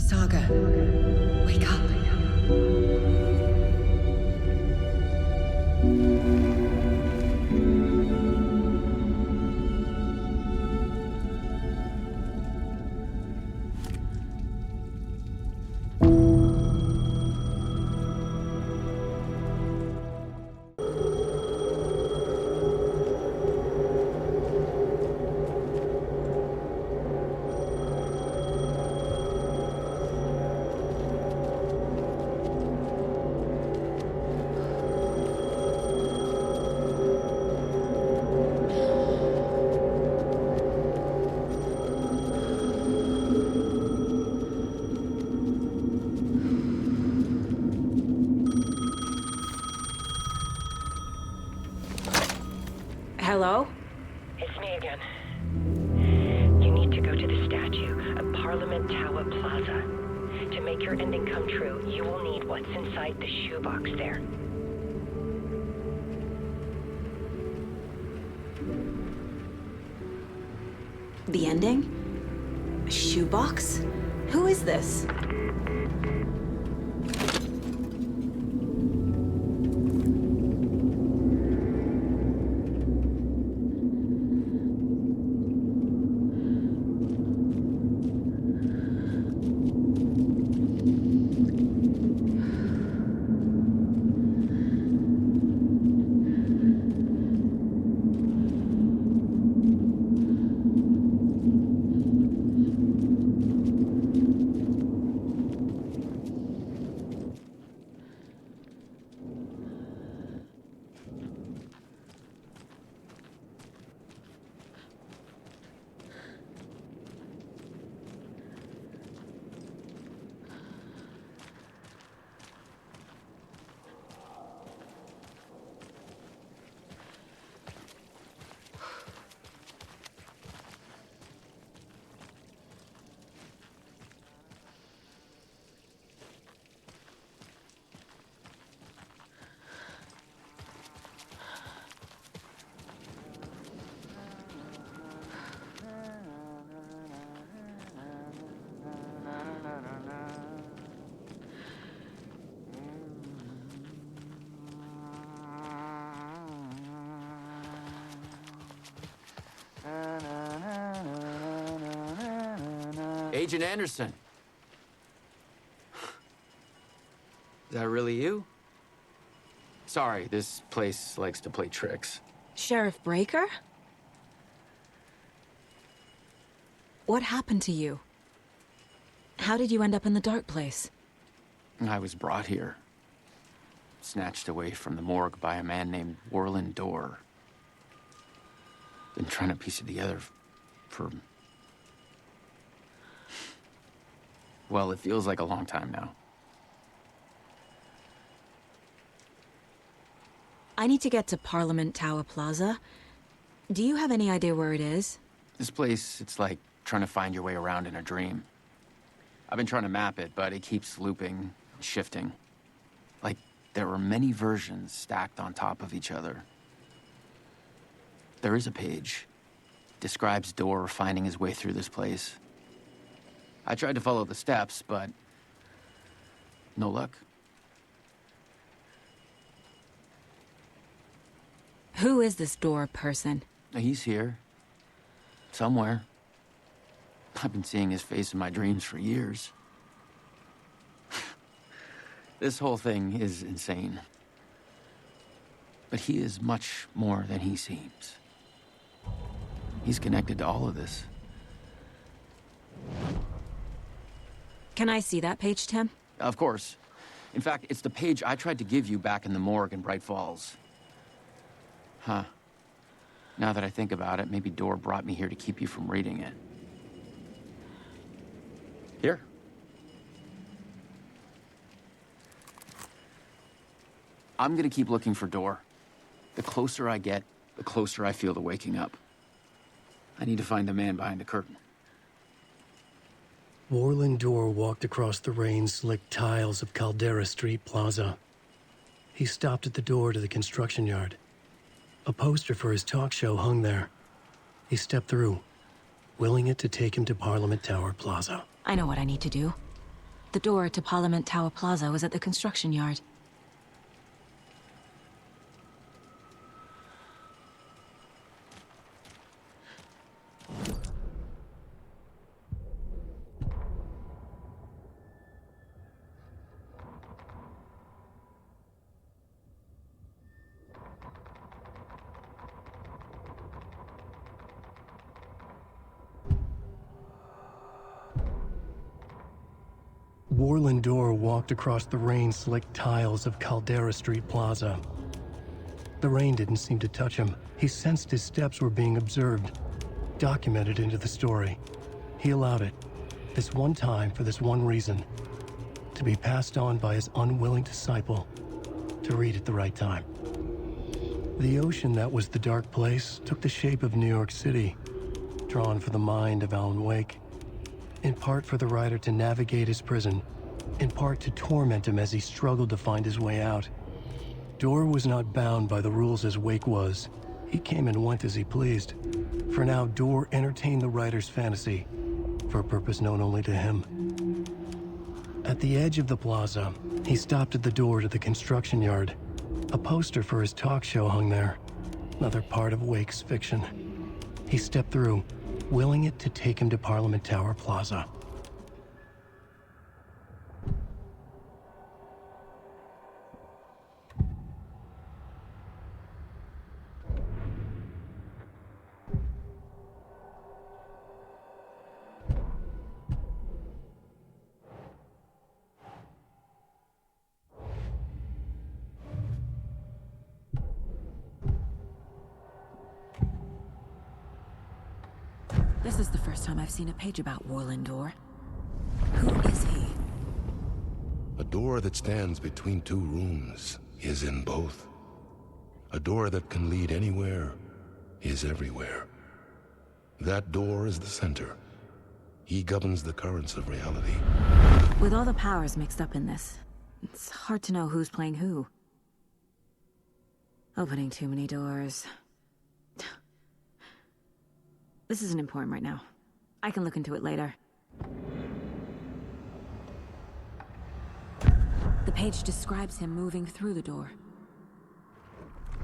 Saga, wake up. Hello? It's me again. You need to go to the statue at Parliament Tower Plaza. To make your ending come true, you will need what's inside the shoebox there. The ending? A shoebox? Who is this? Agent Anderson. Is that really you? Sorry, this place likes to play tricks. Sheriff Breaker? What happened to you? How did you end up in the dark place? I was brought here. Snatched away from the morgue by a man named Warland Dorr. Been trying to piece it together for... Well, it feels like a long time now. I need to get to Parliament Tower Plaza. Do you have any idea where it is? This place, it's like trying to find your way around in a dream. I've been trying to map it, but it keeps looping, shifting. Like there are many versions stacked on top of each other. There is a page. Describes Dorr finding his way through this place. I tried to follow the steps, but no luck. Who is this Dorr person? He's here. Somewhere. I've been seeing his face in my dreams for years. This whole thing is insane. But he is much more than he seems. He's connected to all of this. Can I see that page, Tim? Of course. In fact, it's the page I tried to give you back in the morgue in Bright Falls. Huh. Now that I think about it, maybe Dorr brought me here to keep you from reading it. Here. I'm gonna keep looking for Dorr. The closer I get, the closer I feel to waking up. I need to find the man behind the curtain. Warland Dorr walked across the rain-slicked tiles of Caldera Street Plaza. He stopped at the door to the construction yard. A poster for his talk show hung there. He stepped through, willing it to take him to Parliament Tower Plaza. I know what I need to do. The door to Parliament Tower Plaza was at the construction yard. Warland Dorr walked across the rain-slicked tiles of Caldera Street Plaza. The rain didn't seem to touch him. He sensed his steps were being observed, documented into the story. He allowed it, this one time for this one reason, to be passed on by his unwilling disciple, to read at the right time. The ocean that was the dark place took the shape of New York City, drawn for the mind of Alan Wake. In part for the writer to navigate his prison, in part to torment him as he struggled to find his way out. Dorr was not bound by the rules as Wake was. He came and went as he pleased. For now, Dorr entertained the writer's fantasy, for a purpose known only to him. At the edge of the plaza, he stopped at the door to the construction yard. A poster for his talk show hung there, another part of Wake's fiction. He stepped through, willing it to take him to Parliament Tower Plaza. This is the first time I've seen a page about Warland Dorr. Who is he? A door that stands between two rooms is in both. A door that can lead anywhere is everywhere. That door is the center. He governs the currents of reality. With all the powers mixed up in this, it's hard to know who's playing who. Opening too many doors. This isn't important right now. I can look into it later. The page describes him moving through the door.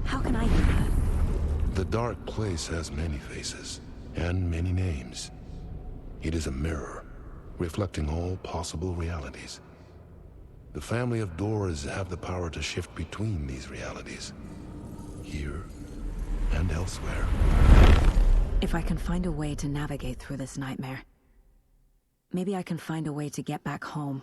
How can I do that? The dark place has many faces and many names. It is a mirror, reflecting all possible realities. The family of Doors have the power to shift between these realities, here and elsewhere. If I can find a way to navigate through this nightmare, maybe I can find a way to get back home.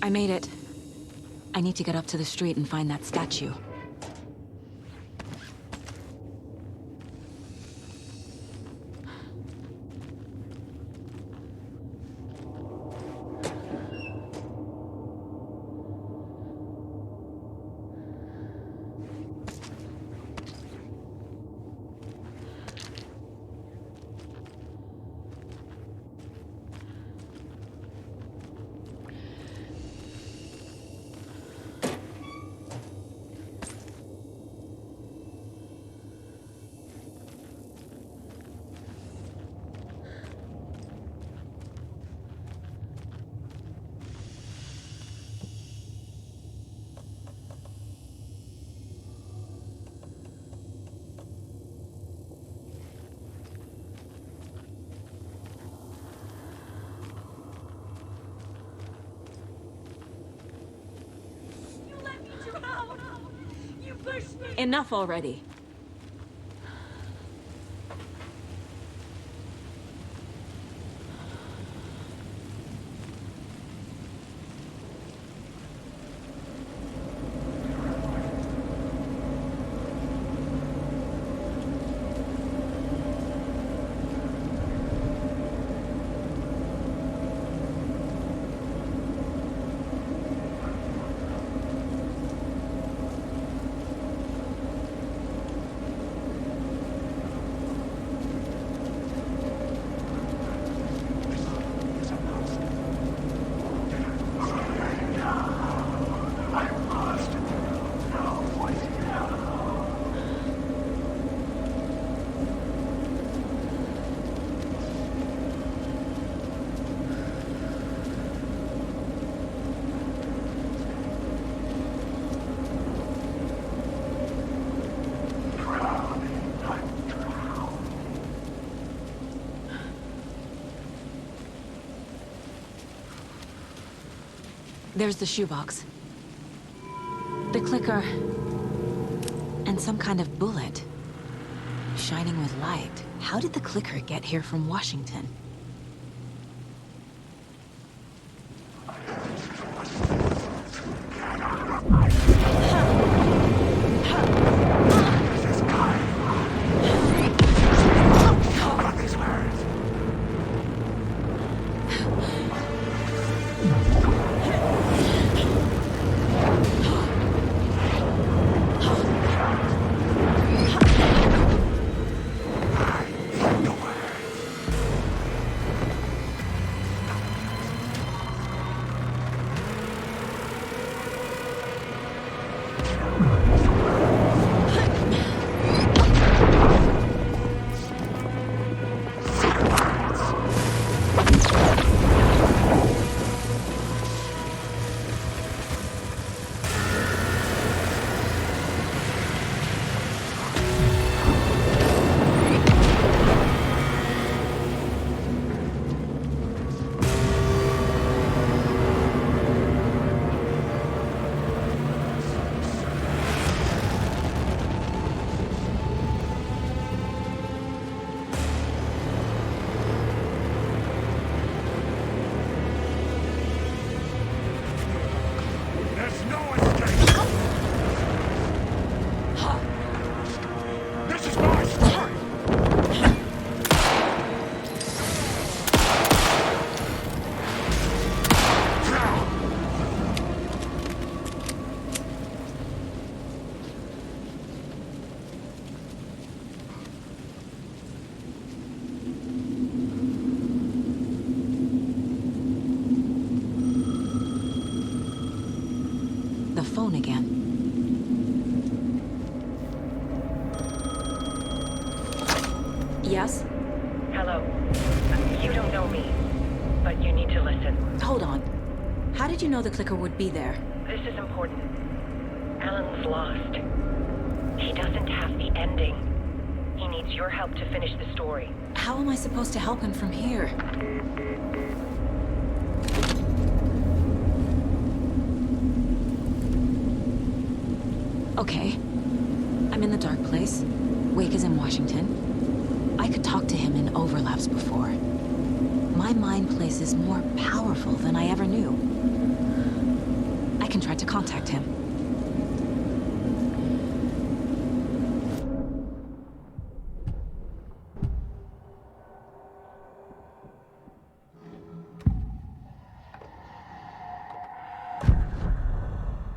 I made it. I need to get up to the street and find that statue. Enough already. There's the shoebox. The clicker. And some kind of bullet. Shining with light. How did the clicker get here from Washington? Phone again. Yes? Hello. You don't know me, but you need to listen. Hold on. How did you know the clicker would be there? This is important. Alan's lost. He doesn't have the ending. He needs your help to finish the story. How am I supposed to help him from here? Okay. I'm in the dark place. Wake is in Washington. I could talk to him in overlaps before. My mind place is more powerful than I ever knew. can try to contact him.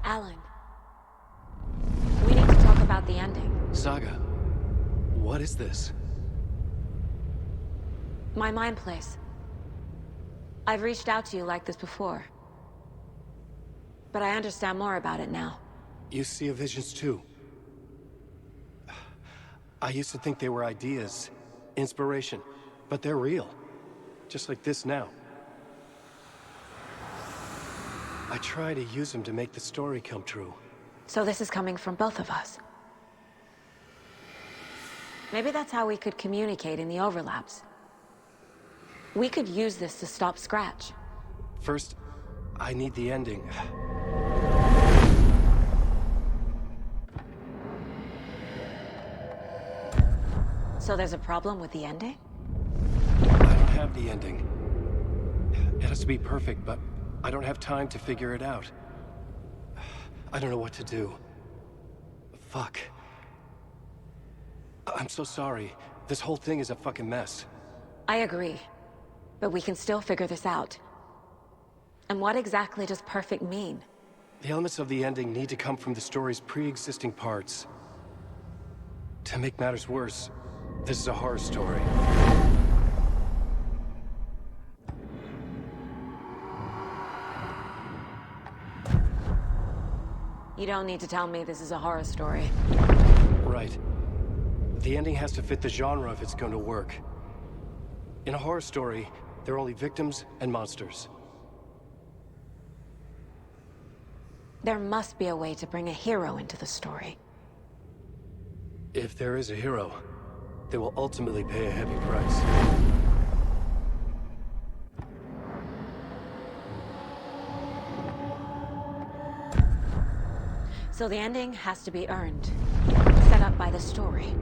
Alan. We need to talk about the ending. Saga, what is this? My mind place. I've reached out to you like this before. But I understand more about it now. You see visions too. I used to think they were ideas, inspiration, but they're real. Just like this now. I try to use them to make the story come true. So this is coming from both of us. Maybe that's how we could communicate in the overlaps. We could use this to stop Scratch. First, I need the ending. So there's a problem with the ending? I don't have the ending. It has to be perfect, but I don't have time to figure it out. I don't know what to do. Fuck. I'm so sorry. This whole thing is a fucking mess. I agree. But we can still figure this out. And what exactly does perfect mean? The elements of the ending need to come from the story's pre-existing parts. To make matters worse, this is a horror story. You don't need to tell me this is a horror story. Right. The ending has to fit the genre if it's going to work. In a horror story, there are only victims and monsters. There must be a way to bring a hero into the story. If there is a hero, they will ultimately pay a heavy price. So the ending has to be earned, set up by the story.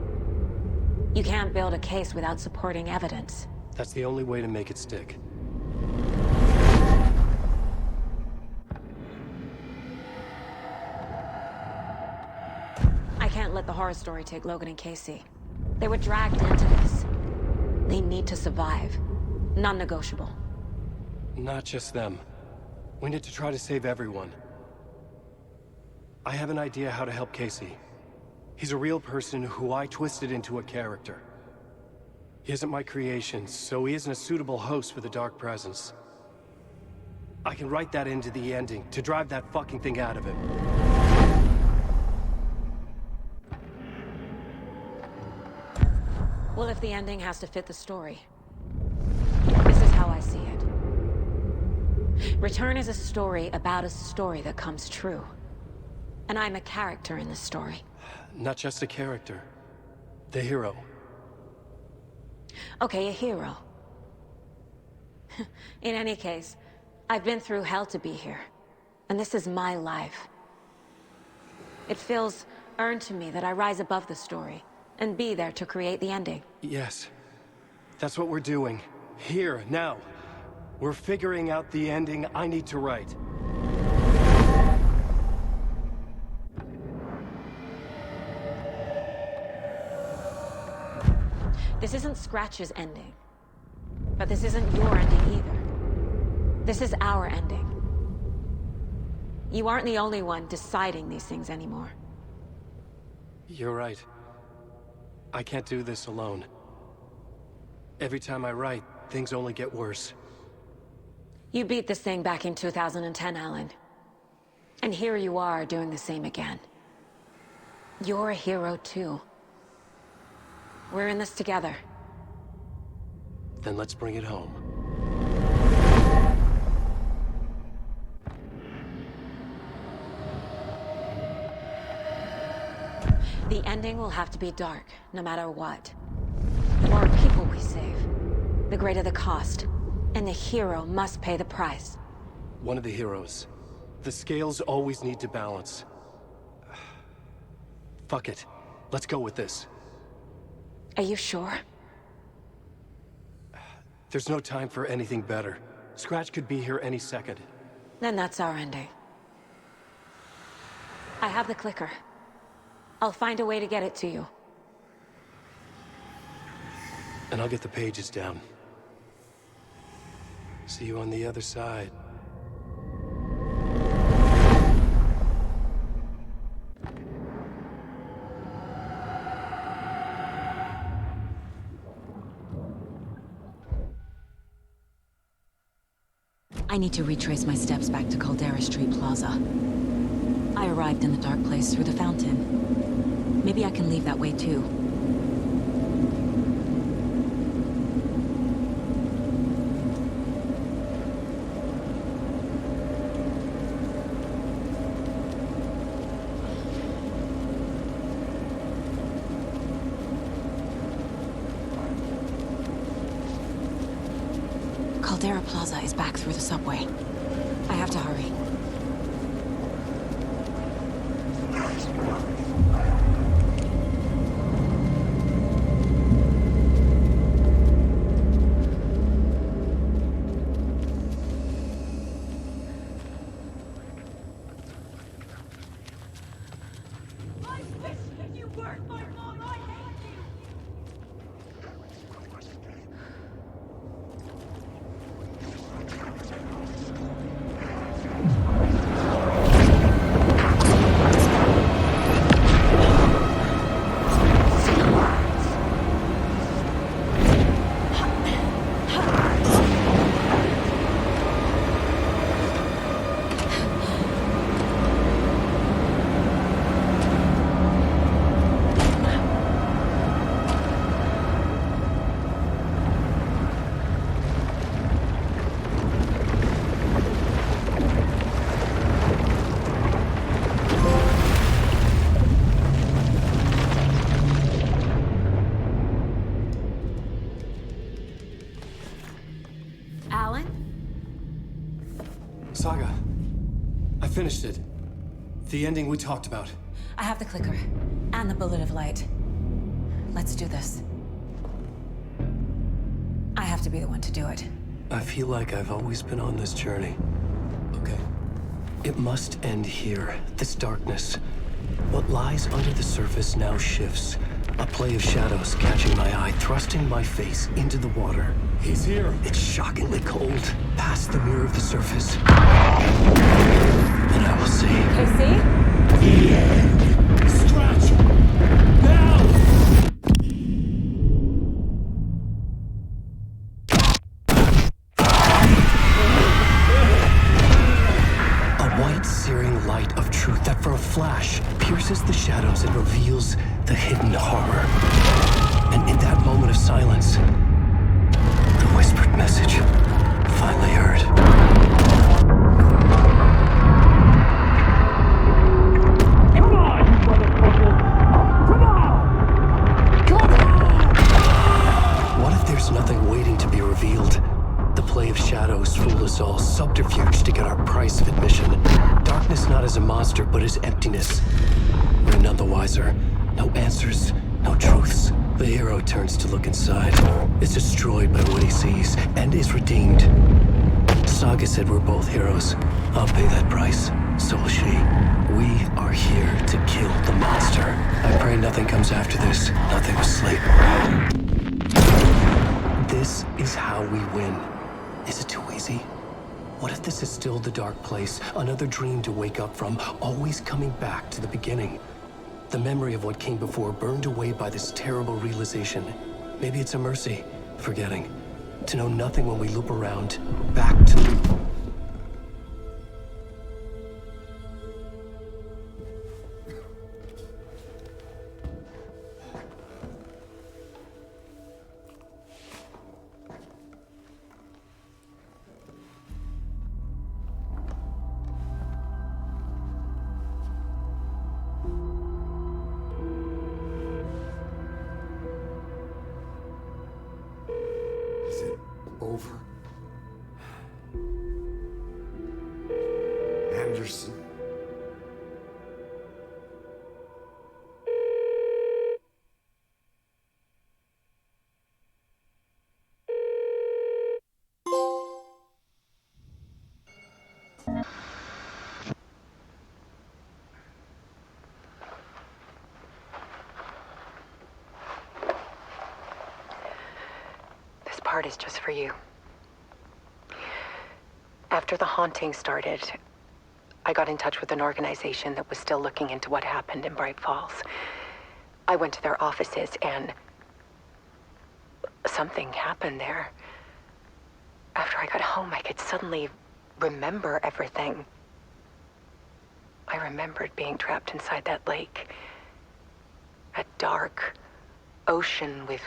You can't build a case without supporting evidence. That's the only way to make it stick. I can't let the horror story take Logan and Casey. They were dragged into this. They need to survive. Non-negotiable. Not just them. We need to try to save everyone. I have an idea how to help Casey. He's a real person who I twisted into a character. He isn't my creation, so he isn't a suitable host for the Dark Presence. I can write that into the ending to drive that fucking thing out of him. Well, if the ending has to fit the story, this is how I see it. Return is a story about a story that comes true. And I'm a character in this story. Not just a character. The hero. Okay, a hero. In any case, I've been through hell to be here. And this is my life. It feels earned to me that I rise above the story and be there to create the ending. Yes. That's what we're doing. Here, now. We're figuring out the ending I need to write. This isn't Scratch's ending. But this isn't your ending either. This is our ending. You aren't the only one deciding these things anymore. You're right. I can't do this alone. Every time I write, things only get worse. You beat this thing back in 2010, Alan. And here you are doing the same again. You're a hero too. We're in this together. Then let's bring it home. The ending will have to be dark, no matter what. The more people we save, the greater the cost. And the hero must pay the price. One of the heroes. The scales always need to balance. Fuck it. Let's go with this. Are you sure? There's no time for anything better. Scratch could be here any second. Then that's our ending. I have the clicker. I'll find a way to get it to you. And I'll get the pages down. See you on the other side. I need to retrace my steps back to Caldera Street Plaza. I arrived in the dark place through the fountain. Maybe I can leave that way too. Caldera Plaza is back through the subway. I have to hurry. Saga, I finished it. The ending we talked about. I have the clicker and the bullet of light. Let's do this. I have to be the one to do it. I feel like I've always been on this journey. Okay. It must end here, this darkness. What lies under the surface now shifts. A play of shadows catching my eye, thrusting my face into the water. He's here. It's shockingly cold, past the mirror of the surface. And I will see. Casey? The end. Scratch! Now! A white, searing light of truth that for a flash pierces the shadows and reveals the hidden horror. And in that moment of silence, the whispered message finally heard. Come on, you motherfucker! Come on! Come on! What if there's nothing waiting to be revealed? The play of shadows fooled us all, subterfuge to get our price of admission. Darkness not as a monster, but as emptiness. We're none the wiser. No answers, no truths. The hero turns to look inside, is destroyed by what he sees, and is redeemed. Saga said we're both heroes. I'll pay that price. So will she. We are here to kill the monster. I pray nothing comes after this. Nothing will sleep. This is how we win. Is it too easy? What if this is still the dark place? Another dream to wake up from, always coming back to the beginning. The memory of what came before burned away by this terrible realization. Maybe it's a mercy, forgetting. To know nothing when we loop around, back to... Is it over? Anderson? part is just for you. After the haunting started, I got in touch with an organization that was still looking into what happened in Bright Falls. I went to their offices and something happened there. After I got home, I could suddenly remember everything. I remembered being trapped inside that lake. A dark ocean with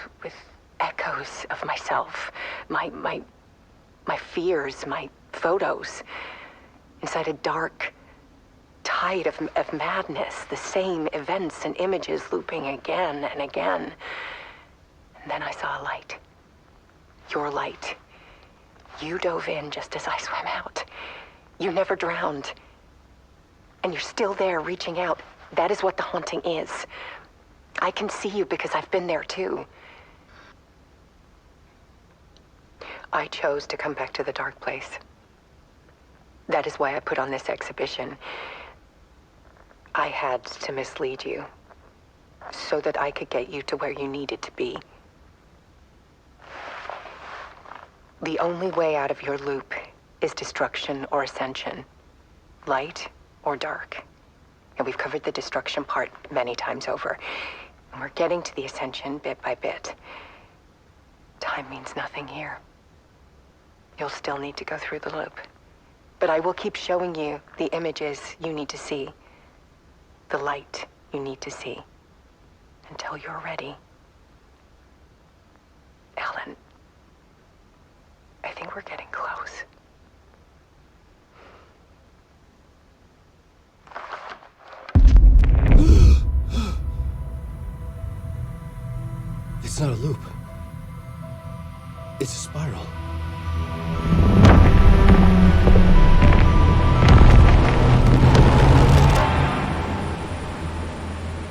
echoes of myself. My fears, my photos. Inside a dark tide of madness. The same events and images looping again and again. And then I saw a light. Your light. You dove in just as I swam out. You never drowned. And you're still there reaching out. That is what the haunting is. I can see you because I've been there too. I chose to come back to the dark place. That is why I put on this exhibition. I had to mislead you so that I could get you to where you needed to be. The only way out of your loop is destruction or ascension, light or dark. And we've covered the destruction part many times over. And we're getting to the ascension bit by bit. Time means nothing here. You'll still need to go through the loop. But I will keep showing you the images you need to see, the light you need to see, until you're ready. Ellen, I think we're getting close. It's not a loop. It's a spiral.